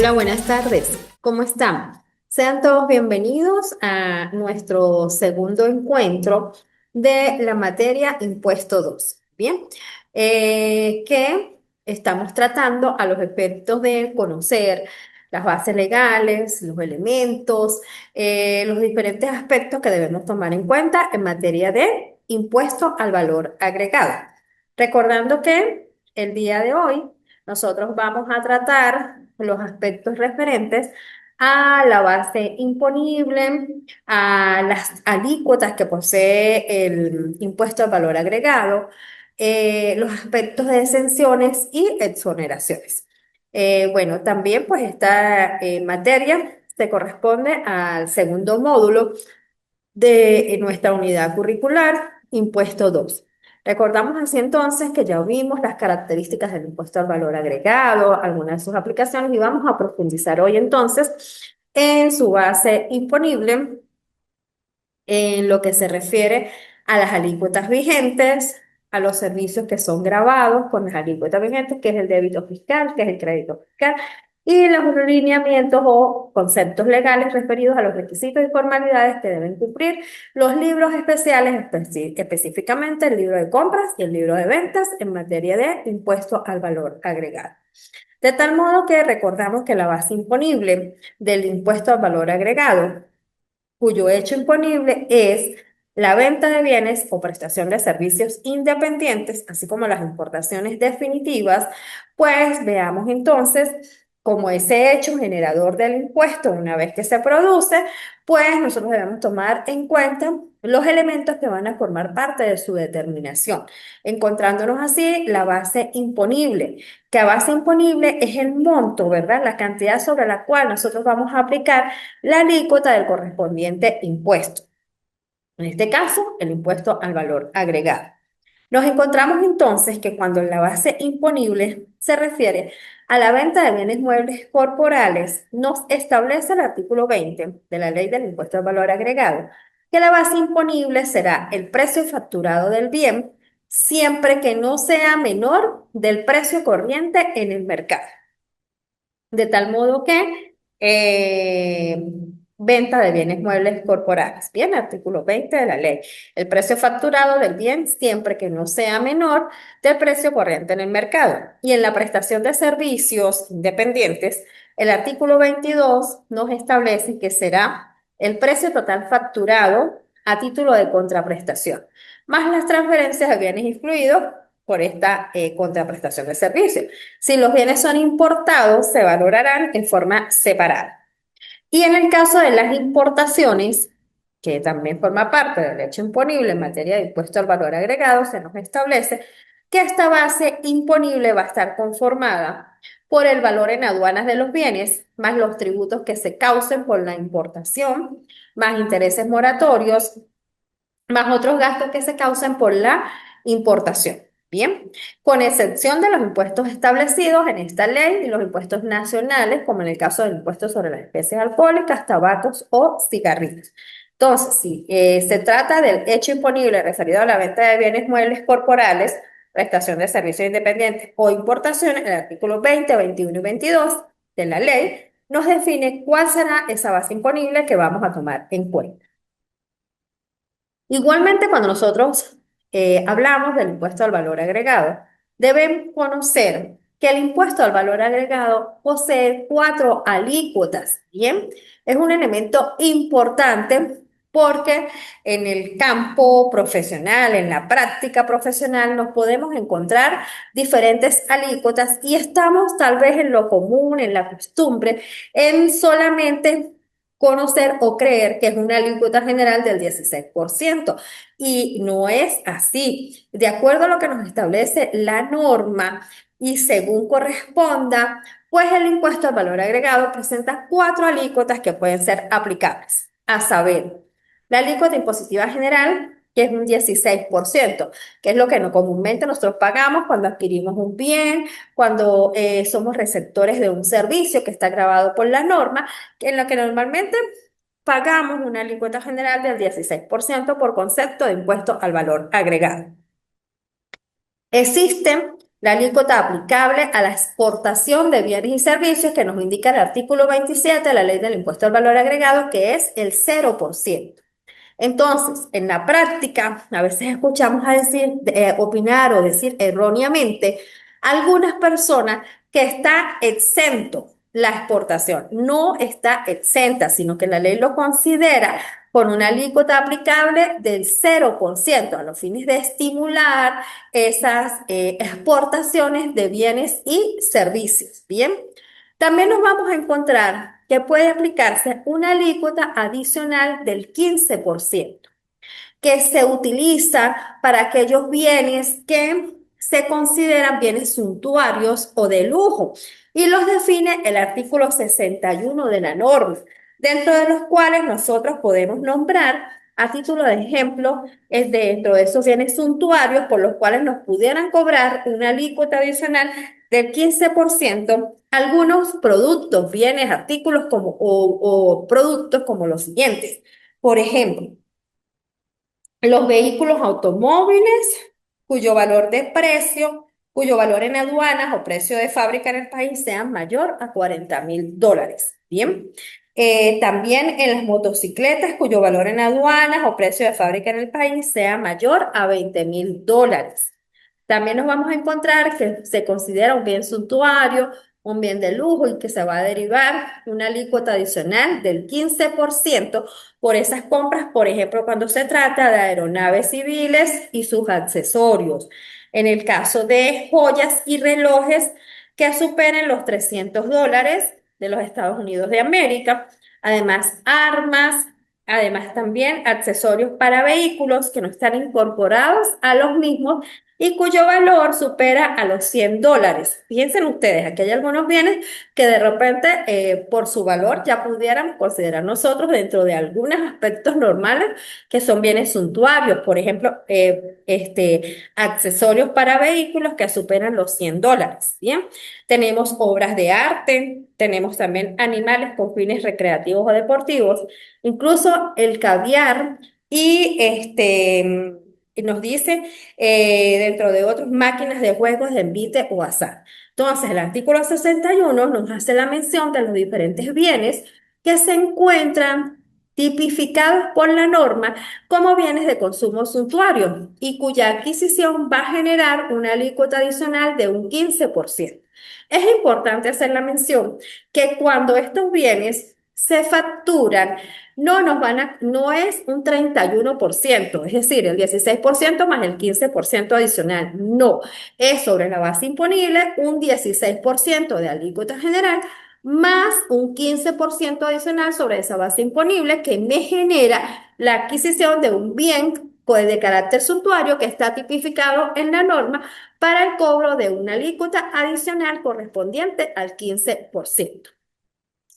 Hola, buenas tardes. ¿Cómo están? Sean todos bienvenidos a nuestro segundo encuentro de la materia Impuesto 2. Bien, que estamos tratando a los efectos de conocer las bases legales, los elementos, los diferentes aspectos que debemos tomar en cuenta en materia de impuesto al valor agregado. Recordando que el día de hoy nosotros vamos a tratar los aspectos referentes a la base imponible, a las alícuotas que posee el impuesto al valor agregado, los aspectos de exenciones y exoneraciones. Bueno, también pues esta materia se corresponde al segundo módulo de nuestra unidad curricular, impuesto 2. Recordamos así entonces que ya vimos las características del impuesto al valor agregado, algunas de sus aplicaciones, y vamos a profundizar hoy entonces en su base imponible, en lo que se refiere a las alícuotas vigentes, a los servicios que son grabados con las alícuotas vigentes, que es el débito fiscal, que es el crédito fiscal, y los lineamientos o conceptos legales referidos a los requisitos y formalidades que deben cumplir los libros especiales, específicamente el libro de compras y el libro de ventas en materia de impuesto al valor agregado. De tal modo que recordamos que la base imponible del impuesto al valor agregado, cuyo hecho imponible es la venta de bienes o prestación de servicios independientes, así como las importaciones definitivas, pues veamos entonces como ese hecho generador del impuesto, una vez que se produce, pues nosotros debemos tomar en cuenta los elementos que van a formar parte de su determinación, encontrándonos así la base imponible, que a base imponible es el monto, ¿verdad? La cantidad sobre la cual nosotros vamos a aplicar la alícuota del correspondiente impuesto. En este caso, el impuesto al valor agregado. Nos encontramos entonces que cuando la base imponible se refiere a la venta de bienes muebles corporales, nos establece el artículo 20 de la Ley del Impuesto al Valor Agregado, que la base imponible será el precio facturado del bien siempre que no sea menor del precio corriente en el mercado. De tal modo que venta de bienes muebles corporales. Bien, artículo 20 de la ley. El precio facturado del bien siempre que no sea menor del precio corriente en el mercado. Y en la prestación de servicios independientes, el artículo 22 nos establece que será el precio total facturado a título de contraprestación, más las transferencias de bienes incluidos por esta contraprestación de servicios. Si los bienes son importados, se valorarán en forma separada. Y en el caso de las importaciones, que también forma parte del hecho imponible en materia de impuesto al valor agregado, se nos establece que esta base imponible va a estar conformada por el valor en aduanas de los bienes, más los tributos que se causen por la importación, más intereses moratorios, más otros gastos que se causan por la importación. Bien, con excepción de los impuestos establecidos en esta ley y los impuestos nacionales, como en el caso del impuesto sobre las especies alcohólicas, tabacos o cigarrillos. Entonces, si se trata del hecho imponible referido a la venta de bienes muebles corporales, prestación de servicios independientes o importaciones, el artículo 20, 21 y 22 de la ley nos define cuál será esa base imponible que vamos a tomar en cuenta. Igualmente, cuando nosotros hablamos del impuesto al valor agregado, deben conocer que el impuesto al valor agregado posee cuatro alícuotas, ¿bien? Es un elemento importante porque en el campo profesional, en la práctica profesional, nos podemos encontrar diferentes alícuotas y estamos tal vez en lo común, en la costumbre, en solamente conocer o creer que es una alícuota general del 16%. Y no es así. De acuerdo a lo que nos establece la norma y según corresponda, pues el impuesto al valor agregado presenta cuatro alícuotas que pueden ser aplicables. A saber, la alícuota impositiva general, que es un 16%, que es lo que comúnmente nosotros pagamos cuando adquirimos un bien, cuando somos receptores de un servicio que está grabado por la norma, en lo que normalmente pagamos una alícuota general del 16% por concepto de impuesto al valor agregado. Existen La alícuota aplicable a la exportación de bienes y servicios que nos indica el artículo 27 de la Ley del Impuesto al Valor Agregado, que es el 0%. Entonces, en la práctica, a veces escuchamos a decir, opinar o decir erróneamente algunas personas que está exento la exportación. No está exenta, sino que la ley lo considera con una alícuota aplicable del 0% a los fines de estimular esas exportaciones de bienes y servicios. Bien, también nos vamos a encontrar que puede aplicarse una alícuota adicional del 15% que se utiliza para aquellos bienes que se consideran bienes suntuarios o de lujo y los define el artículo 61 de la norma, dentro de los cuales nosotros podemos nombrar a título de ejemplo, es dentro de esos bienes suntuarios por los cuales nos pudieran cobrar una alícuota adicional del 15%, algunos productos, bienes, artículos o productos como los siguientes. Por ejemplo, los vehículos automóviles cuyo valor en aduanas o precio de fábrica en el país sea mayor a $40.000. Bien. También en las motocicletas cuyo valor en aduanas o precio de fábrica en el país sea mayor a $20.000. También nos vamos a encontrar que se considera un bien suntuario, un bien de lujo y que se va a derivar una alícuota adicional del 15% por esas compras, por ejemplo, cuando se trata de aeronaves civiles y sus accesorios. En el caso de joyas y relojes que superen los $300 de los Estados Unidos de América, además armas, además también accesorios para vehículos que no están incorporados a los mismos y cuyo valor supera a los $100. Fíjense ustedes, aquí hay algunos bienes que de repente por su valor ya pudiéramos considerar nosotros dentro de algunos aspectos normales que son bienes suntuarios, por ejemplo, accesorios para vehículos que superan los $100. Bien, tenemos obras de arte, tenemos también animales con fines recreativos o deportivos, incluso el caviar y y nos dice dentro de otros, máquinas de juegos de envite o azar. Entonces, el artículo 61 nos hace la mención de los diferentes bienes que se encuentran tipificados por la norma como bienes de consumo suntuario y cuya adquisición va a generar una alícuota adicional de un 15%. Es importante hacer la mención que cuando estos bienes se facturan, no es un 31%, es decir, el 16% más el 15% adicional. No, es sobre la base imponible un 16% de alícuota general más un 15% adicional sobre esa base imponible que me genera la adquisición de un bien pues, de carácter suntuario que está tipificado en la norma para el cobro de una alícuota adicional correspondiente al 15%.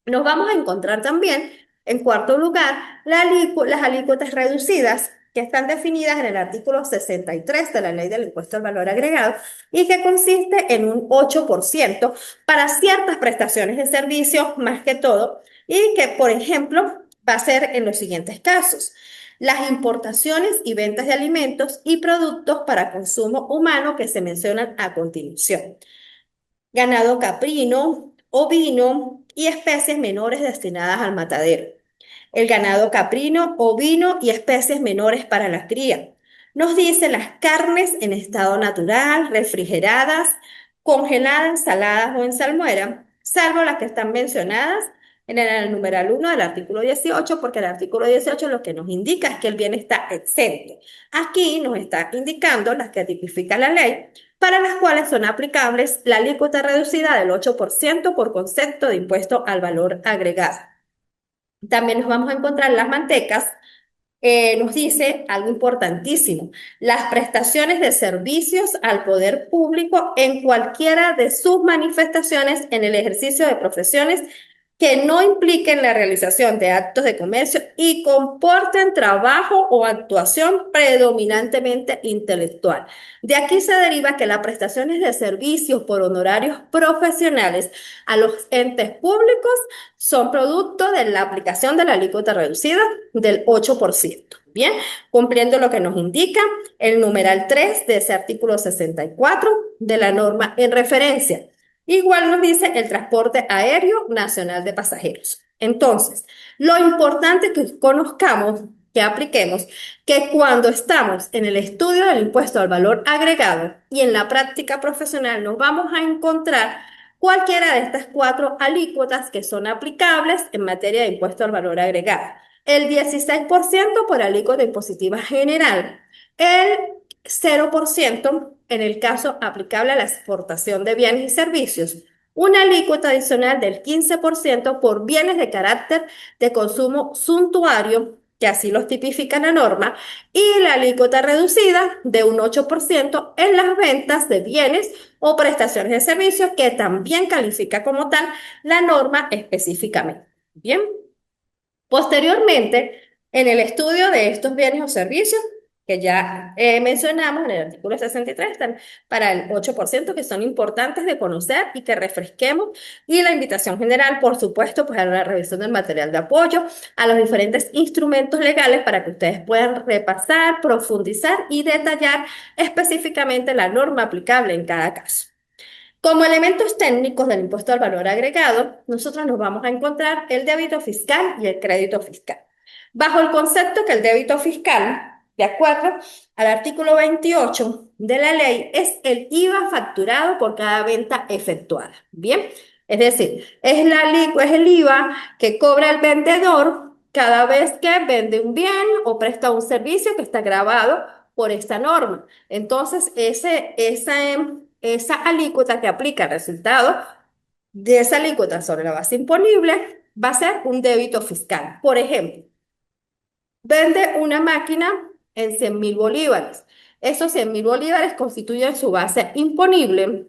Nos vamos a encontrar también, en cuarto lugar, las alícuotas reducidas que están definidas en el artículo 63 de la Ley del Impuesto al Valor Agregado y que consiste en un 8% para ciertas prestaciones de servicios más que todo y que, por ejemplo, va a ser en los siguientes casos. Las importaciones y ventas de alimentos y productos para consumo humano que se mencionan a continuación, ganado caprino, ovino y especies menores destinadas al matadero. El ganado caprino, ovino y especies menores para la cría. Nos dice las carnes en estado natural, refrigeradas, congeladas, saladas o en salmuera, salvo las que están mencionadas en el numeral 1 del artículo 18, porque el artículo 18 lo que nos indica es que el bien está exento. Aquí nos está indicando las que tipifica la ley, para las cuales son aplicables la alícuota reducida del 8% por concepto de impuesto al valor agregado. También nos vamos a encontrar las mantecas. Nos dice algo importantísimo, las prestaciones de servicios al poder público en cualquiera de sus manifestaciones en el ejercicio de profesiones que no impliquen la realización de actos de comercio y comporten trabajo o actuación predominantemente intelectual. De aquí se deriva que las prestaciones de servicios por honorarios profesionales a los entes públicos son producto de la aplicación de la alícuota reducida del 8%. Bien, cumpliendo lo que nos indica el numeral 3 de ese artículo 64 de la norma en referencia. Igual nos dice el transporte aéreo nacional de pasajeros. Entonces, lo importante es que conozcamos, que apliquemos, que cuando estamos en el estudio del impuesto al valor agregado y en la práctica profesional nos vamos a encontrar cualquiera de estas cuatro alícuotas que son aplicables en materia de impuesto al valor agregado. El 16% por alícuota impositiva general, el 0% en el caso aplicable a la exportación de bienes y servicios, una alícuota adicional del 15% por bienes de carácter de consumo suntuario, que así los tipifica la norma, y la alícuota reducida de un 8% en las ventas de bienes o prestaciones de servicios, que también califica como tal la norma específicamente. Bien. Posteriormente, en el estudio de estos bienes o servicios, que ya mencionamos en el artículo 63, están para el 8% que son importantes de conocer y que refresquemos, y la invitación general, por supuesto, pues a la revisión del material de apoyo, a los diferentes instrumentos legales para que ustedes puedan repasar, profundizar y detallar específicamente la norma aplicable en cada caso. Como elementos técnicos del impuesto al valor agregado, nosotros nos vamos a encontrar el débito fiscal y el crédito fiscal. Bajo el concepto que el débito fiscal, de acuerdo al artículo 28 de la ley, es el IVA facturado por cada venta efectuada. Bien, es decir, es el IVA que cobra el vendedor cada vez que vende un bien o presta un servicio que está grabado por esta norma. Entonces, esa alícuota que aplica el resultado de esa alícuota sobre la base imponible va a ser un débito fiscal. Por ejemplo, vende una máquina en 100.000 bolívares. Esos 100.000 bolívares constituyen su base imponible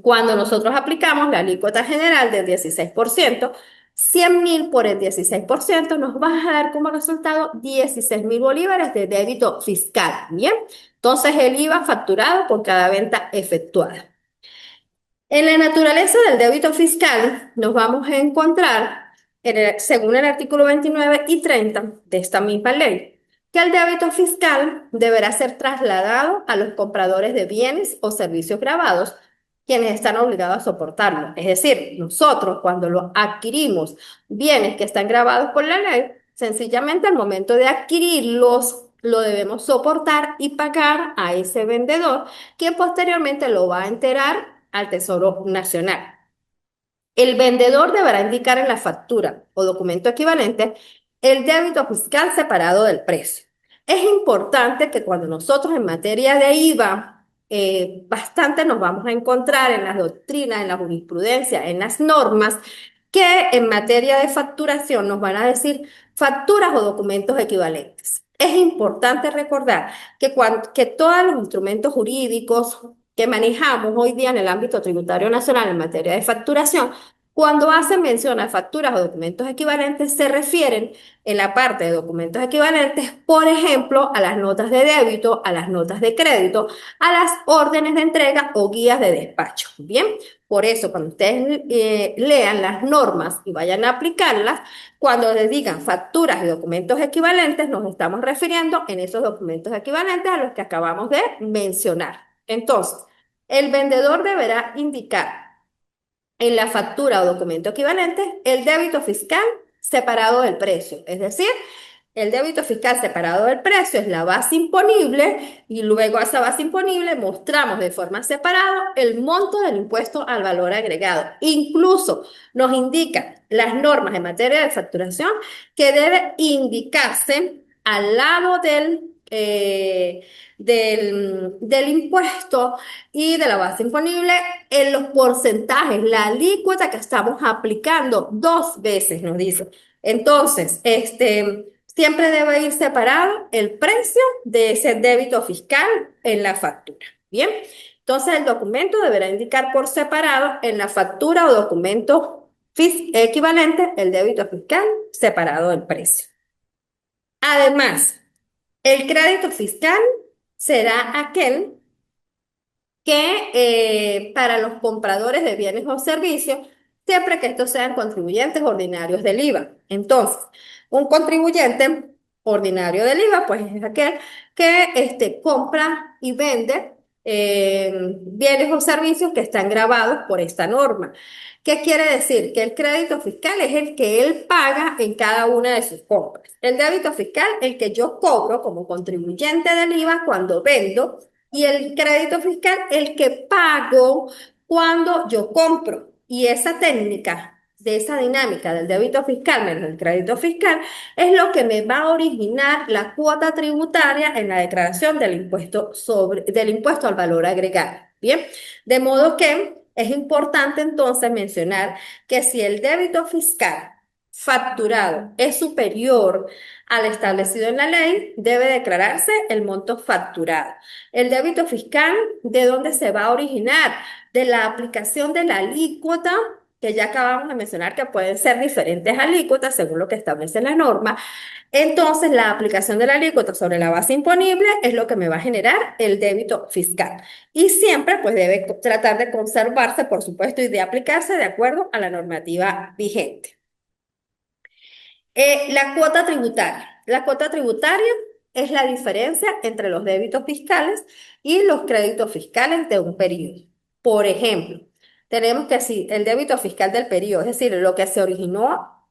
cuando nosotros aplicamos la alícuota general del 16%. 100.000 por el 16% nos va a dar como resultado 16.000 bolívares de débito fiscal. Bien, entonces el IVA facturado por cada venta efectuada. En la naturaleza del débito fiscal nos vamos a encontrar, según el artículo 29 y 30 de esta misma ley, que el débito fiscal deberá ser trasladado a los compradores de bienes o servicios grabados, quienes están obligados a soportarlo. Es decir, nosotros cuando lo adquirimos bienes que están grabados por la ley, sencillamente al momento de adquirirlos lo debemos soportar y pagar a ese vendedor, quien posteriormente lo va a enterar al Tesoro Nacional. El vendedor deberá indicar en la factura o documento equivalente el débito fiscal separado del precio. Es importante que cuando nosotros en materia de IVA, bastante nos vamos a encontrar en las doctrinas, en la jurisprudencia, en las normas, que en materia de facturación nos van a decir facturas o documentos equivalentes. Es importante recordar que todos los instrumentos jurídicos que manejamos hoy día en el ámbito tributario nacional en materia de facturación, cuando hacen mención a facturas o documentos equivalentes, se refieren en la parte de documentos equivalentes, por ejemplo, a las notas de débito, a las notas de crédito, a las órdenes de entrega o guías de despacho. Bien, por eso cuando ustedes lean las normas y vayan a aplicarlas, cuando les digan facturas y documentos equivalentes, nos estamos refiriendo en esos documentos equivalentes a los que acabamos de mencionar. Entonces, el vendedor deberá indicar en la factura o documento equivalente el débito fiscal separado del precio. Es decir, el débito fiscal separado del precio es la base imponible y luego a esa base imponible mostramos de forma separada el monto del impuesto al valor agregado. Incluso nos indican las normas en materia de facturación que debe indicarse al lado del impuesto y de la base imponible en los porcentajes, la alícuota que estamos aplicando 2 veces, nos dice. Entonces, siempre debe ir separado el precio de ese débito fiscal en la factura. Bien, entonces el documento deberá indicar por separado en la factura o documento equivalente el débito fiscal separado del precio. Además, el crédito fiscal será aquel que para los compradores de bienes o servicios, siempre que estos sean contribuyentes ordinarios del IVA. Entonces, un contribuyente ordinario del IVA, pues es aquel que compra y vende bienes o servicios que están gravados por esta norma. ¿Qué quiere decir? Que el crédito fiscal es el que él paga en cada una de sus compras. El débito fiscal, el que yo cobro como contribuyente del IVA cuando vendo, y el crédito fiscal, el que pago cuando yo compro. Y esa técnica de esa dinámica del débito fiscal menos el crédito fiscal es lo que me va a originar la cuota tributaria en la declaración del impuesto al valor agregado. Bien, de modo que es importante entonces mencionar que si el débito fiscal facturado es superior al establecido en la ley, debe declararse el monto facturado. El débito fiscal, ¿de dónde se va a originar? De la aplicación de la alícuota, que ya acabamos de mencionar que pueden ser diferentes alícuotas según lo que establece la norma. Entonces, la aplicación de la alícuota sobre la base imponible es lo que me va a generar el débito fiscal. Y siempre, pues, debe tratar de conservarse, por supuesto, y de aplicarse de acuerdo a la normativa vigente. La cuota tributaria. La cuota tributaria es la diferencia entre los débitos fiscales y los créditos fiscales de un periodo. Por ejemplo, tenemos que si el débito fiscal del periodo, es decir, lo que se originó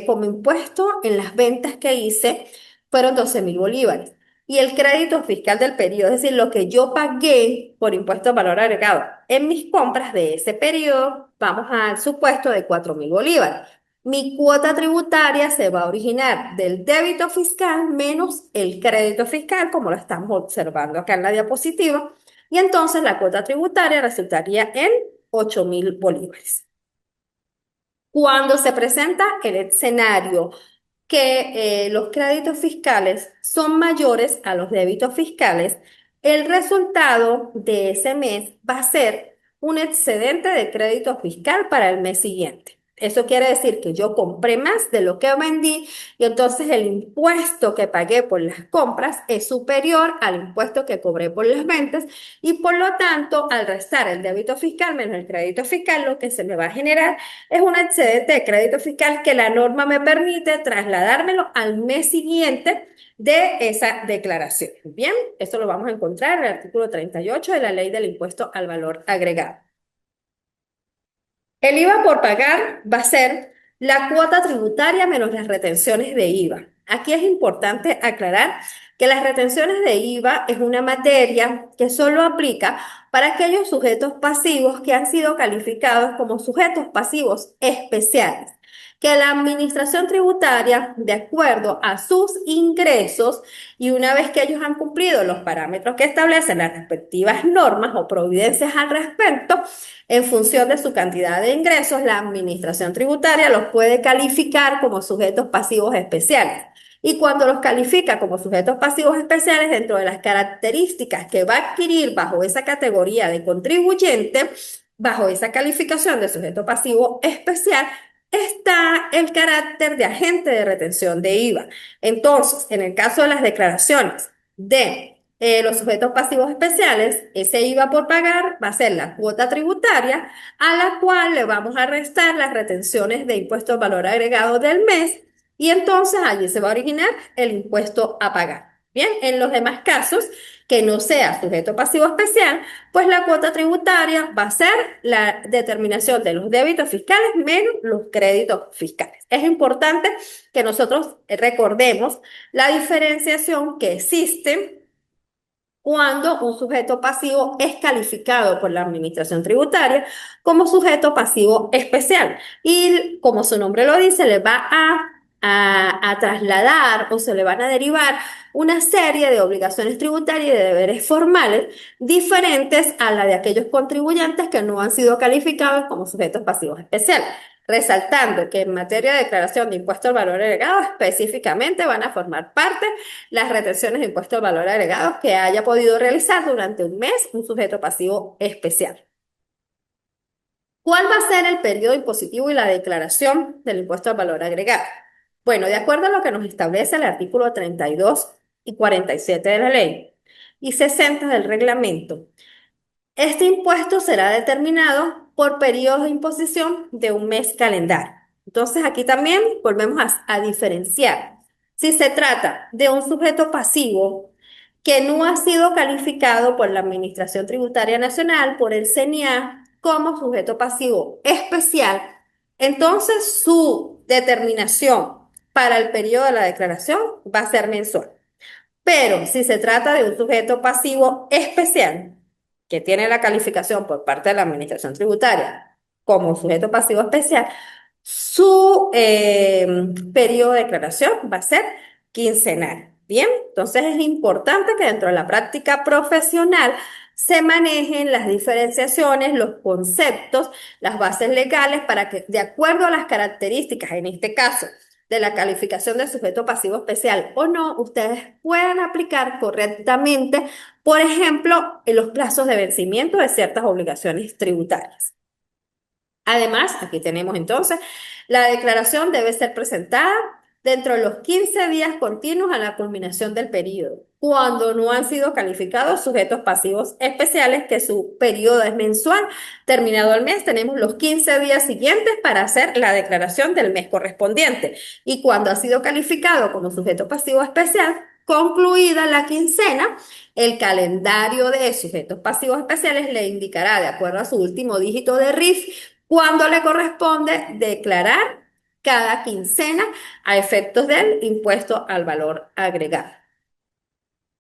como impuesto en las ventas que hice, fueron 12.000 bolívares. Y el crédito fiscal del periodo, es decir, lo que yo pagué por impuesto al valor agregado en mis compras de ese periodo, vamos al supuesto de 4.000 bolívares. Mi cuota tributaria se va a originar del débito fiscal menos el crédito fiscal, como lo estamos observando acá en la diapositiva, y entonces la cuota tributaria resultaría en 8.000 bolívares. Cuando se presenta el escenario que los créditos fiscales son mayores a los débitos fiscales, el resultado de ese mes va a ser un excedente de crédito fiscal para el mes siguiente. Eso quiere decir que yo compré más de lo que vendí y entonces el impuesto que pagué por las compras es superior al impuesto que cobré por las ventas y por lo tanto, al restar el débito fiscal menos el crédito fiscal, lo que se me va a generar es un excedente de crédito fiscal que la norma me permite trasladármelo al mes siguiente de esa declaración. Bien, eso lo vamos a encontrar en el artículo 38 de la Ley del Impuesto al Valor Agregado. El IVA por pagar va a ser la cuota tributaria menos las retenciones de IVA. Aquí es importante aclarar que las retenciones de IVA es una materia que solo aplica para aquellos sujetos pasivos que han sido calificados como sujetos pasivos especiales, que la administración tributaria, de acuerdo a sus ingresos, y una vez que ellos han cumplido los parámetros que establecen las respectivas normas o providencias al respecto, en función de su cantidad de ingresos, la administración tributaria los puede calificar como sujetos pasivos especiales. Y cuando los califica como sujetos pasivos especiales, dentro de las características que va a adquirir bajo esa categoría de contribuyente, bajo esa calificación de sujeto pasivo especial, está el carácter de agente de retención de IVA. Entonces, en el caso de las declaraciones de los sujetos pasivos especiales, ese IVA por pagar va a ser la cuota tributaria a la cual le vamos a restar las retenciones de impuesto al valor agregado del mes y entonces allí se va a originar el impuesto a pagar. Bien, en los demás casos que no sea sujeto pasivo especial, pues la cuota tributaria va a ser la determinación de los débitos fiscales menos los créditos fiscales. Es importante que nosotros recordemos la diferenciación que existe cuando un sujeto pasivo es calificado por la administración tributaria como sujeto pasivo especial. Y como su nombre lo dice, le va a trasladar o se le van a derivar una serie de obligaciones tributarias y de deberes formales diferentes a la de aquellos contribuyentes que no han sido calificados como sujetos pasivos especiales. Resaltando que en materia de declaración de impuesto al valor agregado, específicamente van a formar parte las retenciones de impuesto al valor agregado que haya podido realizar durante un mes un sujeto pasivo especial. ¿Cuál va a ser el periodo impositivo y la declaración del impuesto al valor agregado? Bueno, de acuerdo a lo que nos establece el artículo 32 y 47 de la ley y 60 del reglamento, este impuesto será determinado por periodos de imposición de un mes calendario. Entonces, aquí también volvemos a diferenciar. Si se trata de un sujeto pasivo que no ha sido calificado por la Administración Tributaria Nacional, por el CNIA, como sujeto pasivo especial, entonces su determinación para el periodo de la declaración va a ser mensual. Pero si se trata de un sujeto pasivo especial que tiene la calificación por parte de la Administración Tributaria como sujeto pasivo especial, su periodo de declaración va a ser quincenal. Bien, entonces es importante que dentro de la práctica profesional se manejen las diferenciaciones, los conceptos, las bases legales para que, de acuerdo a las características, en este caso, de la calificación de sujeto pasivo especial o no, ustedes puedan aplicar correctamente, por ejemplo, en los plazos de vencimiento de ciertas obligaciones tributarias. Además, aquí tenemos entonces, la declaración debe ser presentada dentro de los 15 días continuos a la culminación del periodo, cuando no han sido calificados sujetos pasivos especiales, que su periodo es mensual. Terminado el mes, tenemos los 15 días siguientes para hacer la declaración del mes correspondiente. Y cuando ha sido calificado como sujeto pasivo especial, concluida la quincena, el calendario de sujetos pasivos especiales le indicará, de acuerdo a su último dígito de RIF, cuando le corresponde declarar cada quincena a efectos del impuesto al valor agregado.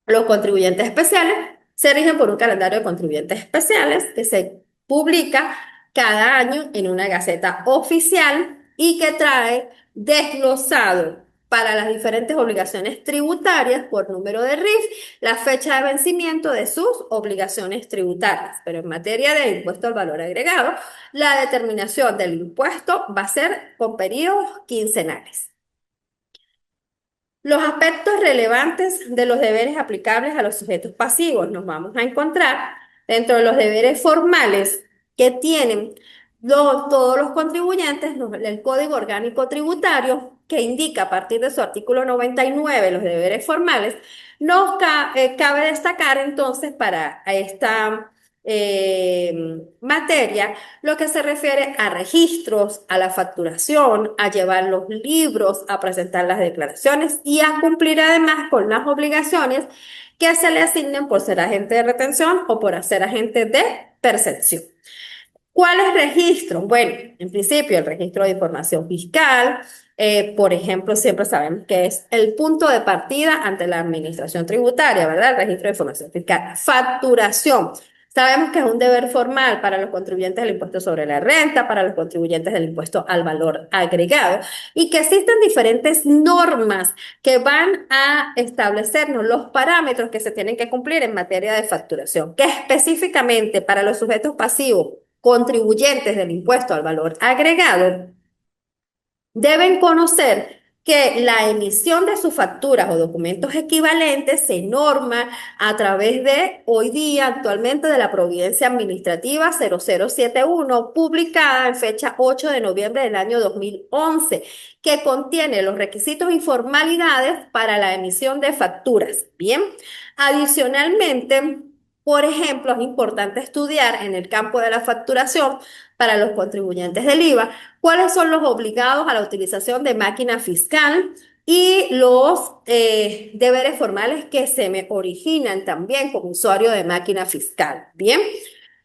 Los contribuyentes especiales se rigen por un calendario de contribuyentes especiales que se publica cada año en una gaceta oficial y que trae desglosado para las diferentes obligaciones tributarias por número de RIF la fecha de vencimiento de sus obligaciones tributarias. Pero en materia de impuesto al valor agregado, la determinación del impuesto va a ser con periodos quincenales. Los aspectos relevantes de los deberes aplicables a los sujetos pasivos nos vamos a encontrar dentro de los deberes formales que tienen todos los contribuyentes, el Código Orgánico Tributario, que indica a partir de su artículo 99 los deberes formales. Cabe destacar entonces para esta materia lo que se refiere a registros, a la facturación, a llevar los libros, a presentar las declaraciones y a cumplir además con las obligaciones que se le asignen por ser agente de retención o por ser agente de percepción. ¿Cuáles registros? Bueno, en principio el registro de información fiscal, por ejemplo, siempre sabemos que es el punto de partida ante la administración tributaria, ¿verdad? El registro de información fiscal. Facturación. Sabemos que es un deber formal para los contribuyentes del impuesto sobre la renta, para los contribuyentes del impuesto al valor agregado, y que existen diferentes normas que van a establecernos los parámetros que se tienen que cumplir en materia de facturación, que específicamente para los sujetos pasivos contribuyentes del impuesto al valor agregado deben conocer que la emisión de sus facturas o documentos equivalentes se norma a través de, hoy día, actualmente, de la Providencia Administrativa 0071, publicada en fecha 8 de noviembre del año 2011, que contiene los requisitos y formalidades para la emisión de facturas. Bien, adicionalmente, por ejemplo, es importante estudiar en el campo de la facturación para los contribuyentes del IVA cuáles son los obligados a la utilización de máquina fiscal y los deberes formales que se me originan también como usuario de máquina fiscal. Bien,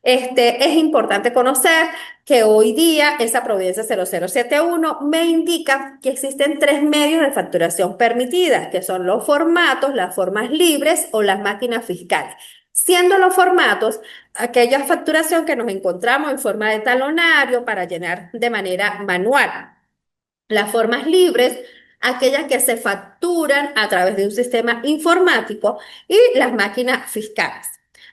es importante conocer que hoy día esa Providencia 0071 me indica que existen tres medios de facturación permitidas, que son los formatos, las formas libres o las máquinas fiscales. Siendo los formatos aquella facturación que nos encontramos en forma de talonario para llenar de manera manual. Las formas libres, aquellas que se facturan a través de un sistema informático, y las máquinas fiscales.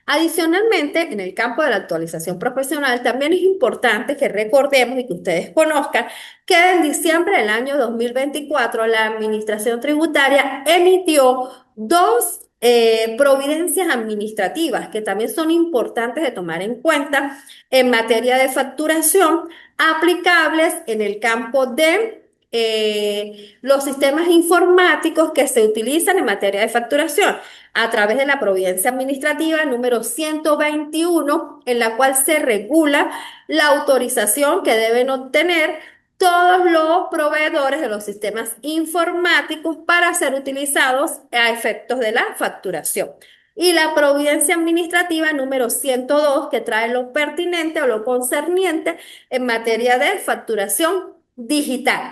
Adicionalmente, en el campo de la actualización profesional, también es importante que recordemos y que ustedes conozcan que en diciembre del año 2024 la Administración Tributaria emitió dos providencias administrativas que también son importantes de tomar en cuenta en materia de facturación, aplicables en el campo de los sistemas informáticos que se utilizan en materia de facturación a través de la Providencia Administrativa número 121, en la cual se regula la autorización que deben obtener todos los proveedores de los sistemas informáticos para ser utilizados a efectos de la facturación. Y la providencia administrativa número 102, que trae lo pertinente o lo concerniente en materia de facturación digital.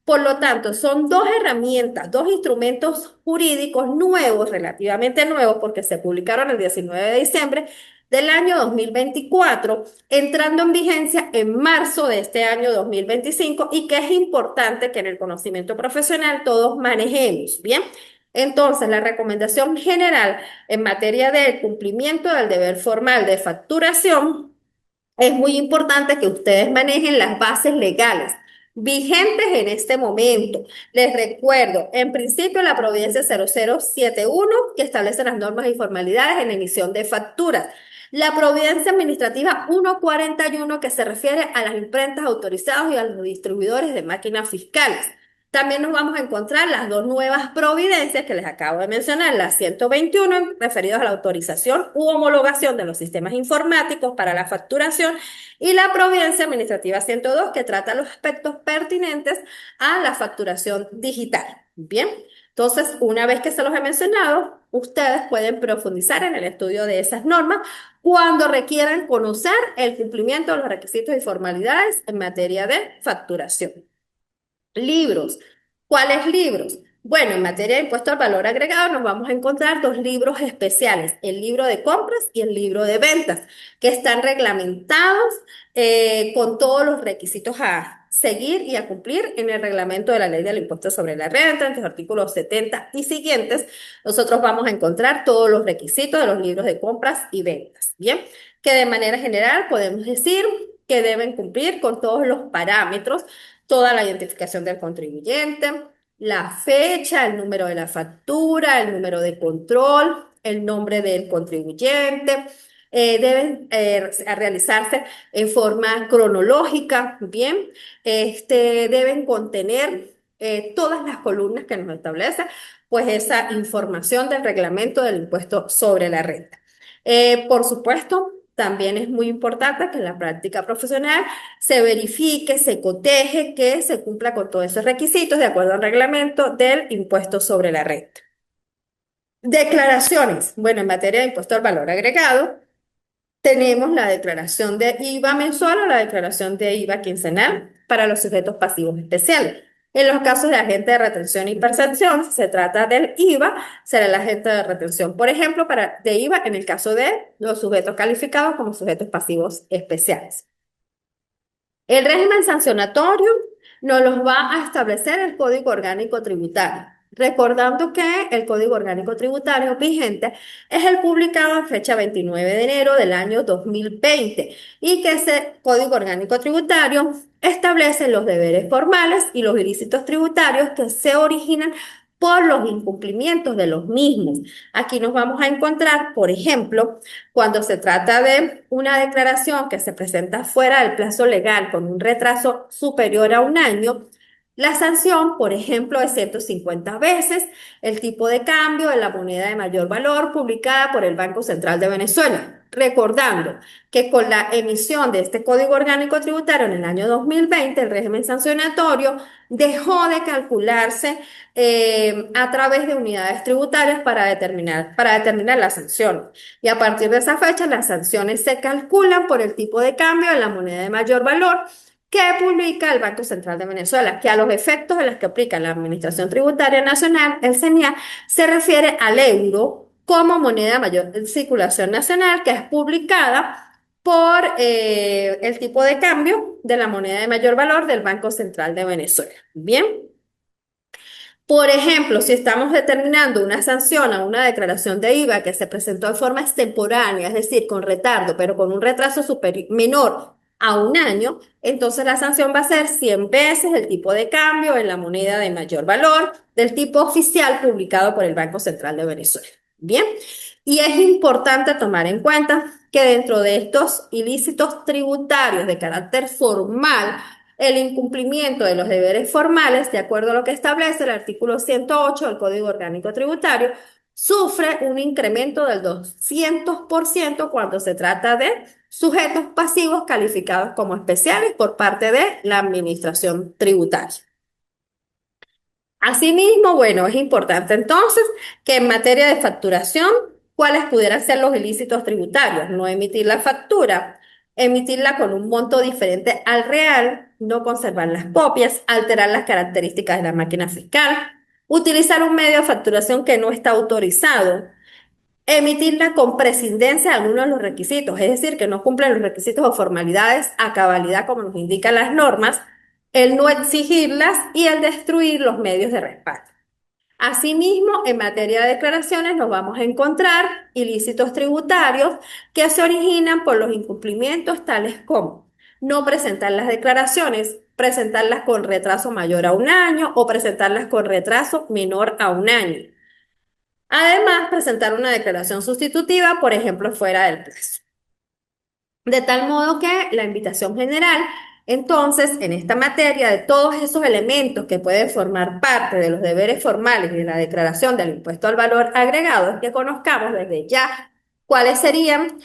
Por lo tanto, son dos herramientas, dos instrumentos jurídicos nuevos, relativamente nuevos, porque se publicaron el 19 de diciembre del año 2024, entrando en vigencia en marzo de este año 2025 y que es importante que en el conocimiento profesional todos manejemos, ¿bien? Entonces, la recomendación general en materia de cumplimiento del deber formal de facturación es muy importante que ustedes manejen las bases legales vigentes en este momento. Les recuerdo, en principio, la Providencia 0071, que establece las normas y formalidades en emisión de facturas. La Providencia Administrativa 141, que se refiere a las imprentas autorizadas y a los distribuidores de máquinas fiscales. También nos vamos a encontrar las dos nuevas providencias que les acabo de mencionar, la 121, referidos a la autorización u homologación de los sistemas informáticos para la facturación, y la providencia administrativa 102, que trata los aspectos pertinentes a la facturación digital. Bien, entonces, una vez que se los he mencionado, ustedes pueden profundizar en el estudio de esas normas cuando requieran conocer el cumplimiento de los requisitos y formalidades en materia de facturación. Libros. ¿Cuáles libros? Bueno, en materia de impuesto al valor agregado nos vamos a encontrar dos libros especiales, el libro de compras y el libro de ventas, que están reglamentados con todos los requisitos a seguir y a cumplir en el reglamento de la ley del impuesto sobre la renta, en los artículos 70 y siguientes. Nosotros vamos a encontrar todos los requisitos de los libros de compras y ventas, ¿bien? Que de manera general podemos decir que deben cumplir con todos los parámetros, toda la identificación del contribuyente, la fecha, el número de la factura, el número de control, el nombre del contribuyente. Deben realizarse en forma cronológica, ¿bien? Deben contener todas las columnas que nos establece, pues esa información del reglamento del impuesto sobre la renta. Por supuesto, también es muy importante que en la práctica profesional se verifique, se coteje, que se cumpla con todos esos requisitos de acuerdo al reglamento del impuesto sobre la renta. Declaraciones. Bueno, en materia de impuesto al valor agregado, tenemos la declaración de IVA mensual o la declaración de IVA quincenal para los sujetos pasivos especiales. En los casos de agente de retención y percepción, si se trata del IVA, será el agente de retención, por ejemplo, de IVA en el caso de los sujetos calificados como sujetos pasivos especiales. El régimen sancionatorio nos los va a establecer el Código Orgánico Tributario. Recordando que el Código Orgánico Tributario vigente es el publicado en fecha 29 de enero del año 2020 y que ese Código Orgánico Tributario establece los deberes formales y los ilícitos tributarios que se originan por los incumplimientos de los mismos. Aquí nos vamos a encontrar, por ejemplo, cuando se trata de una declaración que se presenta fuera del plazo legal con un retraso superior a un año, la sanción, por ejemplo, es 150 veces el tipo de cambio de la moneda de mayor valor publicada por el Banco Central de Venezuela. Recordando que con la emisión de este Código Orgánico Tributario en el año 2020, el régimen sancionatorio dejó de calcularse a través de unidades tributarias para determinar la sanción. Y a partir de esa fecha, las sanciones se calculan por el tipo de cambio de la moneda de mayor valor que publica el Banco Central de Venezuela, que a los efectos de los que aplica la Administración Tributaria Nacional, el CENIA, se refiere al euro como moneda de mayor circulación nacional, que es publicada por el tipo de cambio de la moneda de mayor valor del Banco Central de Venezuela. Bien. Por ejemplo, si estamos determinando una sanción a una declaración de IVA que se presentó en forma extemporánea, es decir, con retardo, pero con un retraso menor a un año, entonces la sanción va a ser 100 veces el tipo de cambio en la moneda de mayor valor del tipo oficial publicado por el Banco Central de Venezuela. Bien, y es importante tomar en cuenta que dentro de estos ilícitos tributarios de carácter formal, el incumplimiento de los deberes formales, de acuerdo a lo que establece el artículo 108 del Código Orgánico Tributario, sufre un incremento del 200% cuando se trata de sujetos pasivos calificados como especiales por parte de la Administración Tributaria. Asimismo, bueno, es importante entonces que en materia de facturación, ¿cuáles pudieran ser los ilícitos tributarios? No emitir la factura, emitirla con un monto diferente al real, no conservar las copias, alterar las características de la máquina fiscal, utilizar un medio de facturación que no está autorizado, emitirla con prescindencia de algunos de los requisitos, es decir, que no cumplen los requisitos o formalidades a cabalidad como nos indican las normas, el no exigirlas y el destruir los medios de respaldo. Asimismo, en materia de declaraciones nos vamos a encontrar ilícitos tributarios que se originan por los incumplimientos tales como no presentar las declaraciones, presentarlas con retraso mayor a un año o presentarlas con retraso menor a un año. Además, presentar una declaración sustitutiva, por ejemplo, fuera del plazo. De tal modo que la invitación general, entonces, en esta materia, de todos esos elementos que pueden formar parte de los deberes formales y de la declaración del impuesto al valor agregado, es que conozcamos desde ya cuáles serían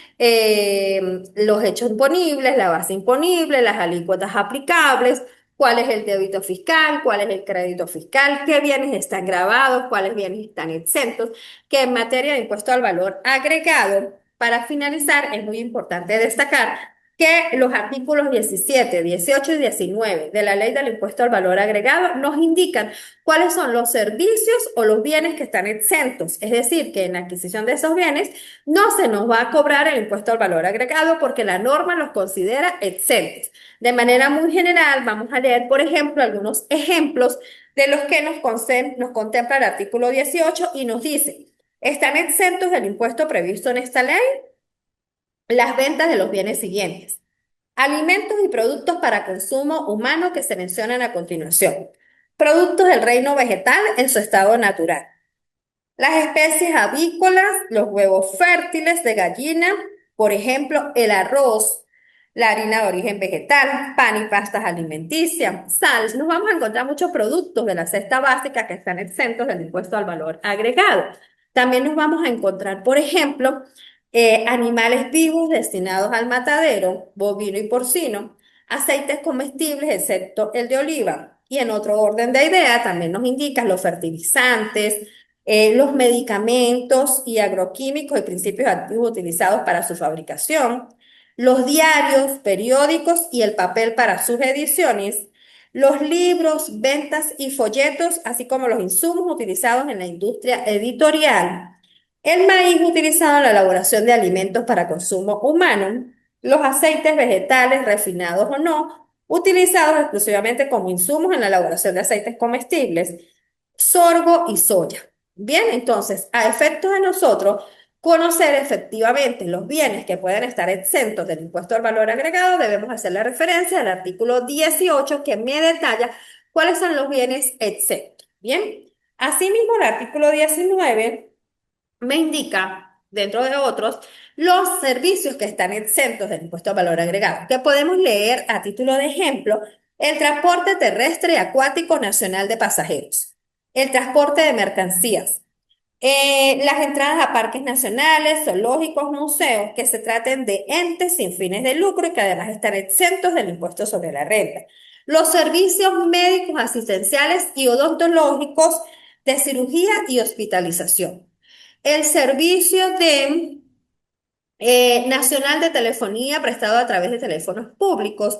los hechos imponibles, la base imponible, las alícuotas aplicables, cuál es el débito fiscal, cuál es el crédito fiscal, qué bienes están grabados, cuáles bienes están exentos, que en materia de impuesto al valor agregado, para finalizar, es muy importante destacar que los artículos 17, 18 y 19 de la Ley del Impuesto al Valor Agregado nos indican cuáles son los servicios o los bienes que están exentos. Es decir, que en la adquisición de esos bienes no se nos va a cobrar el impuesto al valor agregado porque la norma los considera exentos. De manera muy general, vamos a leer, por ejemplo, algunos ejemplos de los que nos contempla el artículo 18 y nos dice: están exentos del impuesto previsto en esta ley las ventas de los bienes siguientes: alimentos y productos para consumo humano que se mencionan a continuación, productos del reino vegetal en su estado natural, las especies avícolas, los huevos fértiles de gallina, por ejemplo, el arroz, la harina de origen vegetal, pan y pastas alimenticias, sal. Nos vamos a encontrar muchos productos de la cesta básica que están exentos del impuesto al valor agregado. También nos vamos a encontrar, por ejemplo, animales vivos destinados al matadero, bovino y porcino, aceites comestibles, excepto el de oliva. Y en otro orden de idea, también nos indican los fertilizantes, los medicamentos y agroquímicos y principios activos utilizados para su fabricación, los diarios, periódicos y el papel para sus ediciones, los libros, ventas y folletos, así como los insumos utilizados en la industria editorial, el maíz utilizado en la elaboración de alimentos para consumo humano, los aceites vegetales, refinados o no, utilizados exclusivamente como insumos en la elaboración de aceites comestibles, sorgo y soya. Bien, entonces, a efectos de nosotros conocer efectivamente los bienes que pueden estar exentos del impuesto al valor agregado, debemos hacer la referencia al artículo 18 que me detalla cuáles son los bienes exentos. Bien, asimismo, el artículo 19 me indica, dentro de otros, los servicios que están exentos del impuesto al valor agregado, que podemos leer a título de ejemplo: el transporte terrestre y acuático nacional de pasajeros, el transporte de mercancías, las entradas a parques nacionales, zoológicos, museos, que se traten de entes sin fines de lucro y que además están exentos del impuesto sobre la renta, los servicios médicos, asistenciales y odontológicos de cirugía y hospitalización, el servicio de nacional de telefonía prestado a través de teléfonos públicos,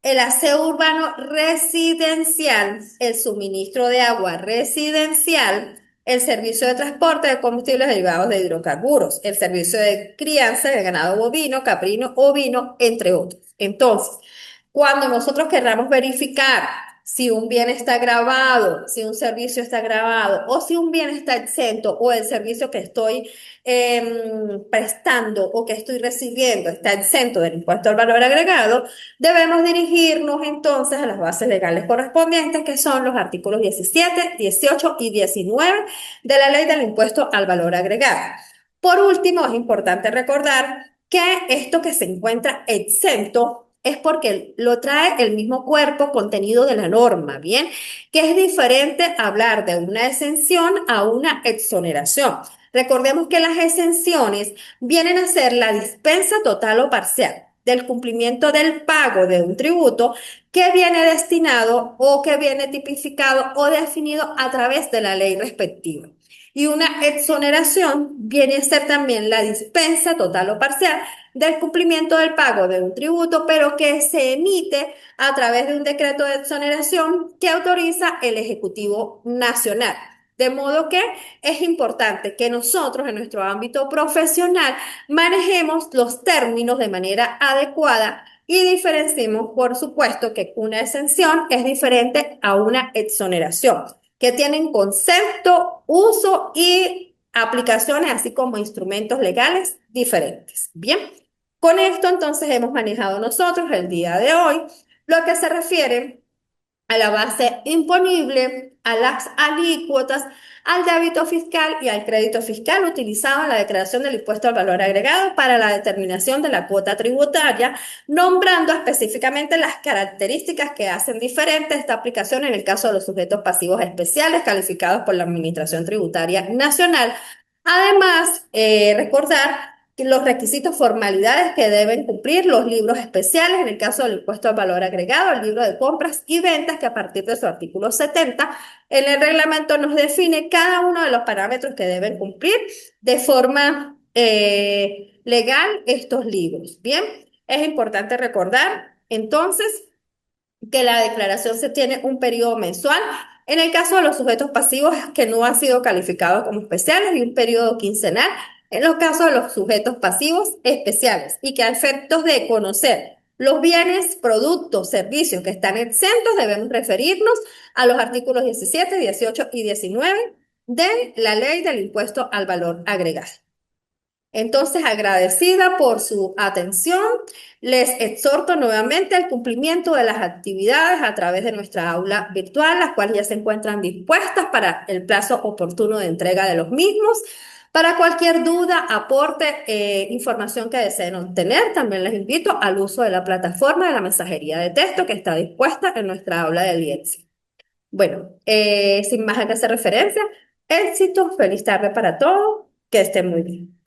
el aseo urbano residencial, el suministro de agua residencial, el servicio de transporte de combustibles derivados de hidrocarburos, el servicio de crianza de ganado bovino, caprino, ovino, entre otros. Entonces, cuando nosotros querramos verificar si un bien está grabado, si un servicio está grabado o si un bien está exento o el servicio que estoy prestando o que estoy recibiendo está exento del impuesto al valor agregado, debemos dirigirnos entonces a las bases legales correspondientes, que son los artículos 17, 18 y 19 de la Ley del Impuesto al Valor Agregado. Por último, es importante recordar que esto que se encuentra exento es porque lo trae el mismo cuerpo contenido de la norma, ¿bien? Que es diferente hablar de una exención a una exoneración. Recordemos que las exenciones vienen a ser la dispensa total o parcial del cumplimiento del pago de un tributo que viene destinado o que viene tipificado o definido a través de la ley respectiva. Y una exoneración viene a ser también la dispensa total o parcial del cumplimiento del pago de un tributo, pero que se emite a través de un decreto de exoneración que autoriza el Ejecutivo Nacional. De modo que es importante que nosotros en nuestro ámbito profesional manejemos los términos de manera adecuada y diferenciemos, por supuesto, que una exención es diferente a una exoneración, que tienen concepto, uso y aplicaciones, así como instrumentos legales diferentes. Bien, con esto entonces hemos manejado nosotros el día de hoy lo que se refiere a la base imponible, a las alícuotas, al débito fiscal y al crédito fiscal utilizado en la declaración del impuesto al valor agregado para la determinación de la cuota tributaria, nombrando específicamente las características que hacen diferente esta aplicación en el caso de los sujetos pasivos especiales calificados por la Administración Tributaria Nacional. Además, recordar que los requisitos, formalidades que deben cumplir los libros especiales, en el caso del impuesto al valor agregado, el libro de compras y ventas, que a partir de su artículo 70, en el reglamento nos define cada uno de los parámetros que deben cumplir de forma legal estos libros. Bien, es importante recordar entonces que la declaración se tiene un periodo mensual. En el caso de los sujetos pasivos que no han sido calificados como especiales y un periodo quincenal en los casos de los sujetos pasivos especiales y que a efectos de conocer los bienes, productos, servicios que están exentos debemos referirnos a los artículos 17, 18 y 19 de la ley del impuesto al valor agregado. Entonces, agradecida por su atención, les exhorto nuevamente al cumplimiento de las actividades a través de nuestra aula virtual, las cuales ya se encuentran dispuestas para el plazo oportuno de entrega de los mismos. Para cualquier duda, aporte, información que deseen obtener, también les invito al uso de la plataforma de la mensajería de texto que está dispuesta en nuestra aula de IETSI. Bueno, sin más a que hacer referencia, éxito, feliz tarde para todos, que estén muy bien.